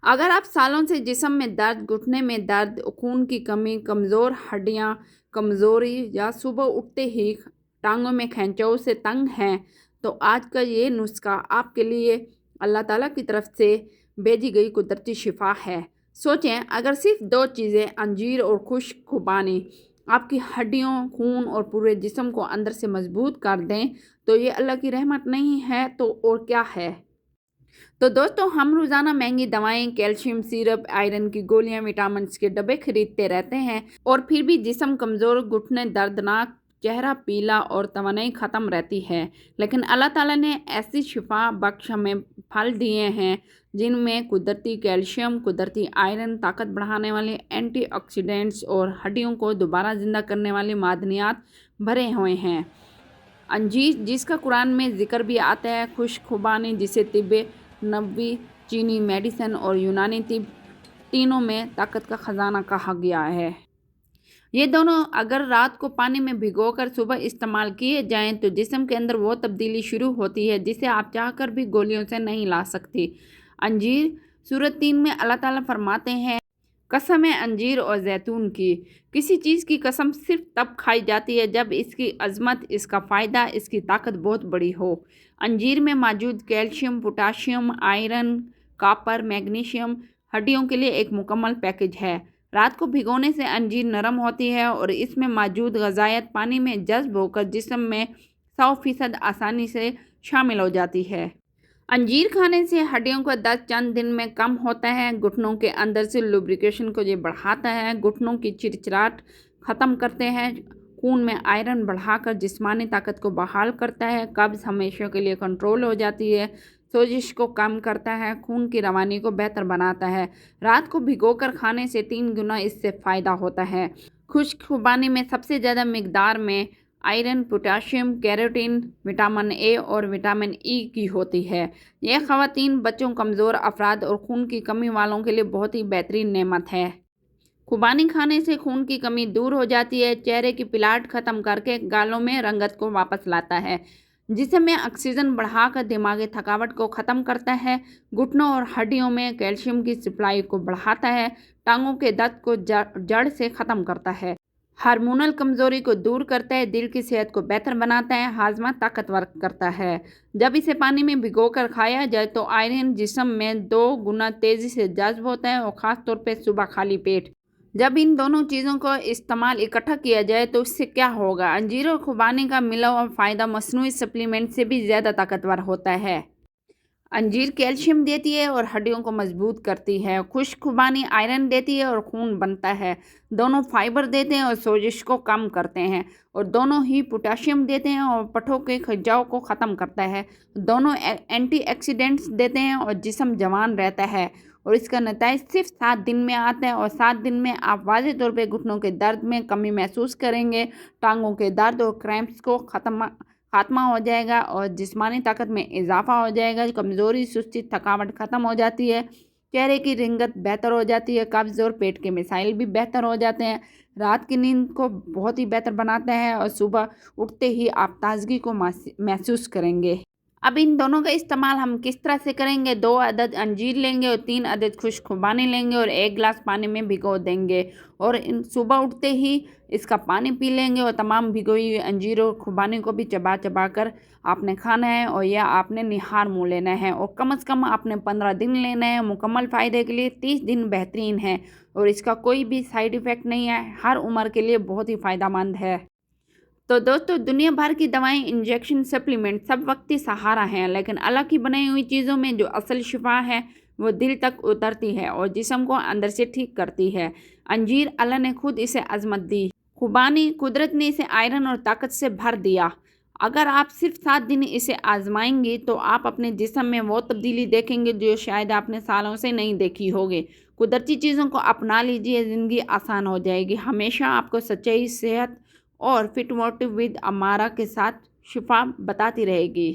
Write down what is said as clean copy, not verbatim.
اگر آپ سالوں سے جسم میں درد، گھٹنے میں درد، خون کی کمی، کمزور ہڈیاں، کمزوری یا صبح اٹھتے ہی ٹانگوں میں کھینچاؤ سے تنگ ہیں تو آج کا یہ نسخہ آپ کے لیے اللہ تعالیٰ کی طرف سے بھیجی گئی قدرتی شفا ہے۔ سوچیں، اگر صرف دو چیزیں انجیر اور خشک خوبانی آپ کی ہڈیوں، خون اور پورے جسم کو اندر سے مضبوط کر دیں تو یہ اللہ کی رحمت نہیں ہے تو اور کیا ہے؟ تو دوستو، ہم روزانہ مہنگی دوائیں، کیلشیم سیرپ، آئرن کی گولیاں، وٹامنس کے ڈبے خریدتے رہتے ہیں اور پھر بھی جسم کمزور، گھٹنے دردناک، چہرہ پیلا اور توانائی ختم رہتی ہے۔ لیکن اللہ تعالیٰ نے ایسی شفا بخش ہمیں پھل دیے ہیں جن میں قدرتی کیلشیم، قدرتی آئرن، طاقت بڑھانے والے اینٹی آکسیڈنٹس اور ہڈیوں کو دوبارہ زندہ کرنے والے معدنیات بھرے ہوئے ہیں۔ انجیر، جس کا قرآن میں ذکر بھی آتا ہے، خشک خوبانی، جسے طب نبوی، چینی میڈیسن اور یونانی طب تینوں میں طاقت کا خزانہ کہا گیا ہے۔ یہ دونوں اگر رات کو پانی میں بھگو کر صبح استعمال کیے جائیں تو جسم کے اندر وہ تبدیلی شروع ہوتی ہے جسے آپ چاہ کر بھی گولیوں سے نہیں لا سکتی۔ انجیر، سورۃ 3 میں اللہ تعالیٰ فرماتے ہیں، قسم ہے انجیر اور زیتون کی، کسی چیز کی قسم صرف تب کھائی جاتی ہے جب اس کی عظمت، اس کا فائدہ، اس کی طاقت بہت بڑی ہو۔ انجیر میں موجود calcium, potassium, iron, copper, magnesium ہڈیوں کے لیے ایک مکمل پیکج ہے۔ رات کو بھگونے سے انجیر نرم ہوتی ہے اور اس میں موجود غذائیت پانی میں جذب ہو کر جسم میں 100% آسانی سے شامل ہو جاتی ہے۔ انجیر کھانے سے ہڈیوں کا درد چند دن میں کم ہوتا ہے، گھٹنوں کے اندر سے لوبریکیشن کو یہ بڑھاتا ہے، گھٹنوں کی چرچراہٹ ختم کرتے ہیں، خون میں آئرن بڑھا کر جسمانی طاقت کو بحال کرتا ہے، قبض ہمیشہ کے لیے کنٹرول ہو جاتی ہے، سوزش کو کم کرتا ہے، خون کی روانی کو بہتر بناتا ہے۔ رات کو بھگو کر کھانے سے 3 گنا اس سے فائدہ ہوتا ہے۔ خشک خوبانی میں سب سے زیادہ مقدار میں iron, potassium, carotene, vitamin A اور وٹامن ای کی ہوتی ہے۔ یہ خواتین، بچوں، کمزور افراد اور خون کی کمی والوں کے لیے بہت ہی بہترین نعمت ہے۔ خوبانی کھانے سے خون کی کمی دور ہو جاتی ہے، چہرے کی پلاٹ ختم کر کے گالوں میں رنگت کو واپس لاتا ہے، جسم میں آکسیجن بڑھا کر دماغی تھکاوٹ کو ختم کرتا ہے، گھٹنوں اور ہڈیوں میں کیلشیم کی سپلائی کو بڑھاتا ہے، ٹانگوں کے درد کو جڑ سے ختم کرتا ہے، ہارمونل کمزوری کو دور کرتا ہے، دل کی صحت کو بہتر بناتا ہے، ہاضمہ طاقتور کرتا ہے۔ جب اسے پانی میں بھگو کر کھایا جائے تو آئرن جسم میں 2 گنا تیزی سے جذب ہوتا ہے اور خاص طور پہ صبح خالی پیٹ۔ جب ان دونوں چیزوں کو استعمال اکٹھا کیا جائے تو اس سے کیا ہوگا؟ انجیر اور خوبانی کا ملا ہوا فائدہ مصنوعی سپلیمنٹ سے بھی زیادہ طاقتور ہوتا ہے۔ انجیر کیلشیم دیتی ہے اور ہڈیوں کو مضبوط کرتی ہے، خشک خوبانی آئرن دیتی ہے اور خون بنتا ہے، دونوں فائبر دیتے ہیں اور سوزش کو کم کرتے ہیں، اور دونوں ہی پوٹاشیم دیتے ہیں اور پٹھوں کے کھنچاؤ کو ختم کرتا ہے، دونوں اینٹی آکسیڈنٹس دیتے ہیں اور جسم جوان رہتا ہے، اور اس کا نتائج صرف 7 دن میں آتا ہے، اور 7 دن میں آپ واضح طور پہ گھٹنوں کے درد میں کمی محسوس کریں گے، ٹانگوں کے درد اور کریمپس کو خاتمہ ہو جائے گا اور جسمانی طاقت میں اضافہ ہو جائے گا، کمزوری، سستی، تھکاوٹ ختم ہو جاتی ہے، چہرے کی رنگت بہتر ہو جاتی ہے، قبض اور پیٹ کے مسائل بھی بہتر ہو جاتے ہیں، رات کی نیند کو بہت ہی بہتر بناتا ہے اور صبح اٹھتے ہی آپ تازگی کو محسوس کریں گے۔ اب ان دونوں کا استعمال ہم کس طرح سے کریں گے؟ 2 عدد انجیر لیں گے اور 3 عدد خشک خوبانی لیں گے اور 1 گلاس پانی میں بھگو دیں گے، اور صبح اٹھتے ہی اس کا پانی پی لیں گے، اور تمام بھگوئی ہوئی انجیر اور خوبانی کو بھی چبا چبا کر آپ نے کھانا ہے، اور یہ آپ نے نہار منہ لینا ہے، اور کم از کم آپ نے 15 دن لینا ہے۔ مکمل فائدے کے لیے 30 دن بہترین ہے اور اس کا کوئی بھی سائیڈ ایفیکٹ نہیں ہے، ہر عمر کے لیے بہت ہی فائدہ مند ہے۔ تو دوستو، دنیا بھر کی دوائیں، انجیکشن، سپلیمنٹ سب وقتی سہارا ہیں، لیکن اللہ کی بنائی ہوئی چیزوں میں جو اصل شفا ہے وہ دل تک اترتی ہے اور جسم کو اندر سے ٹھیک کرتی ہے۔ انجیر، اللہ نے خود اسے عظمت دی، خوبانی، قدرت نے اسے آئرن اور طاقت سے بھر دیا۔ اگر آپ صرف 7 دن اسے آزمائیں گے تو آپ اپنے جسم میں وہ تبدیلی دیکھیں گے جو شاید آپ نے سالوں سے نہیں دیکھی ہوگی۔ قدرتی چیزوں کو اپنا لیجئے، زندگی آسان ہو جائے گی۔ ہمیشہ آپ کو سچائی، صحت اور فٹ موٹو ود امارہ کے ساتھ شفا بتاتی رہے گی۔